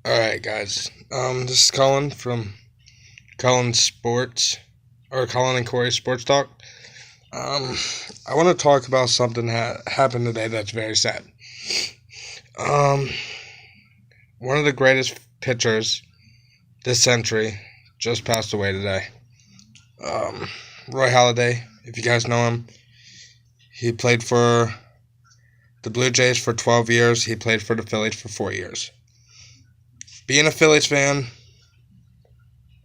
Alright, guys. This is Colin from Colin Sports, or Colin and Corey Sports Talk. I want to talk about something that happened today that's very sad. Um, One of the greatest pitchers this century just passed away today. Roy Halladay, if you guys know him, he played for the Blue Jays for 12 years. He played for the Phillies for 4 years. Being a Phillies fan,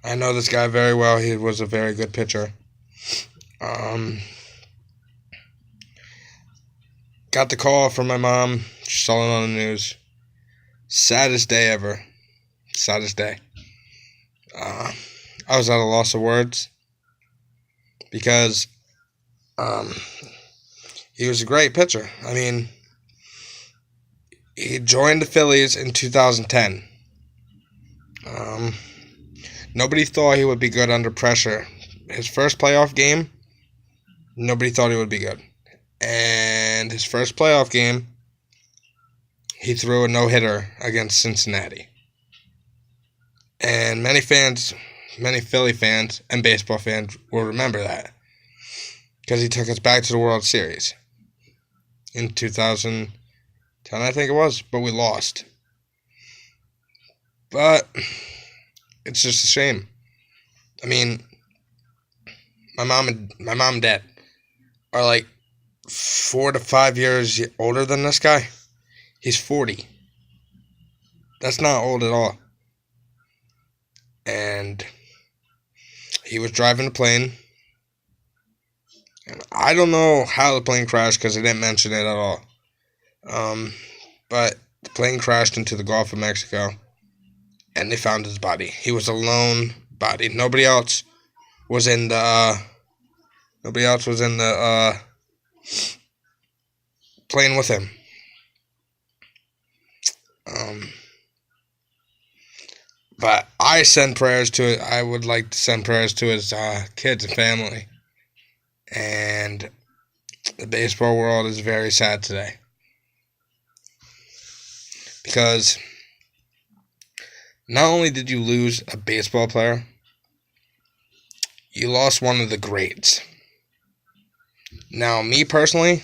I know this guy very well. He was a very good pitcher. Got the call from my mom. She saw it on the news. Saddest day ever. Saddest day. I was at a loss of words because he was a great pitcher. I mean, he joined the Phillies in 2010. Nobody thought he would be good under pressure. His first playoff game, nobody thought he would be good. And his first playoff game, he threw a no-hitter against Cincinnati. And many Philly fans and baseball fans will remember that because he took us back to the World Series in 2010, I think it was, but we lost. But it's just a shame. I mean, my mom and dad are like 4 to 5 years older than this guy. He's 40. That's not old at all. And he was driving a plane. And I don't know how the plane crashed because they didn't mention it at all. But the plane crashed into the Gulf of Mexico. And they found his body. He was a lone body. Nobody else was in the plane with him. But I send prayers to it. I would like to send prayers to his kids and family. And the baseball world is very sad today. Because not only did you lose a baseball player, you lost one of the greats. Now, me personally,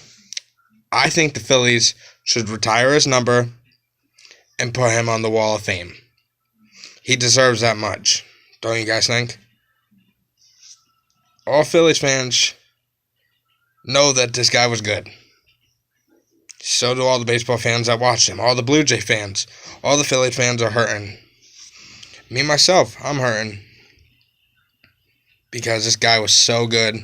I think the Phillies should retire his number and put him on the Wall of Fame. He deserves that much. Don't you guys think? All Phillies fans know that this guy was good. So do all the baseball fans that watched him. All the Blue Jay fans. All the Phillies fans are hurting. Me, myself, I'm hurting. Because this guy was so good.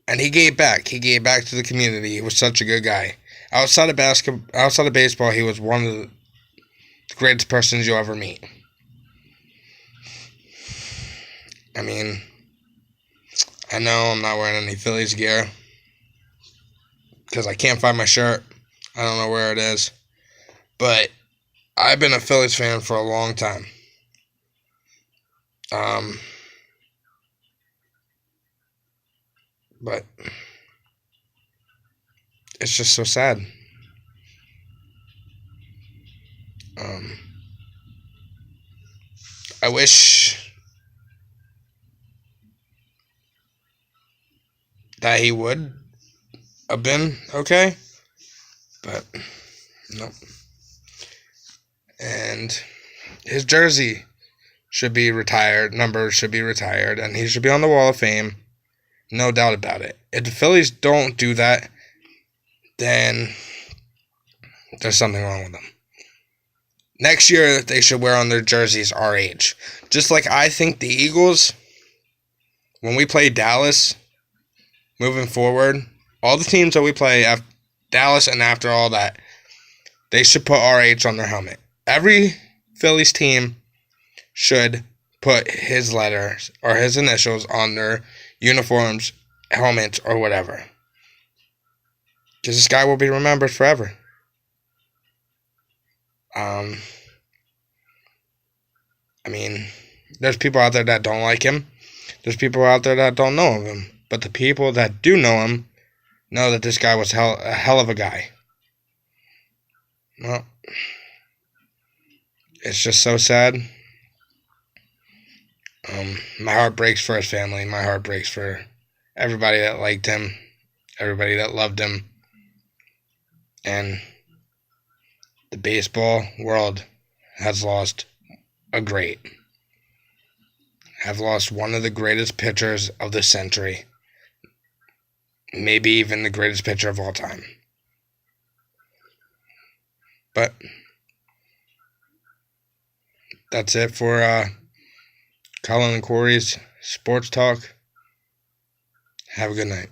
And he gave back. He gave back to the community. He was such a good guy. Outside of baseball, he was one of the greatest persons you'll ever meet. I mean, I know I'm not wearing any Phillies gear because I can't find my shirt. I don't know where it is. But I've been a Phillies fan for a long time. But it's just so sad. I wish that he would have been okay, but nope. And his jersey should be retired, number should be retired, and he should be on the Wall of Fame. No doubt about it. If the Phillies don't do that, then there's something wrong with them. Next year, they should wear on their jerseys our age. Just like I think the Eagles, when we play Dallas, moving forward, all the teams that we play, Dallas and after all that, they should put RH on their helmet. Every Phillies team should put his letters or his initials on their uniforms, helmets, or whatever. Because this guy will be remembered forever. I mean, there's people out there that don't like him. There's people out there that don't know of him. But the people that do know him know that this guy was a hell of a guy. Well, It's just so sad. My heart breaks for his family. My heart breaks for everybody that liked him, everybody that loved him, and the baseball world has lost a great. Have lost one of the greatest pitchers of the century, maybe even the greatest pitcher of all time. But that's it for Colin and Corey's Sports Talk. Have a good night.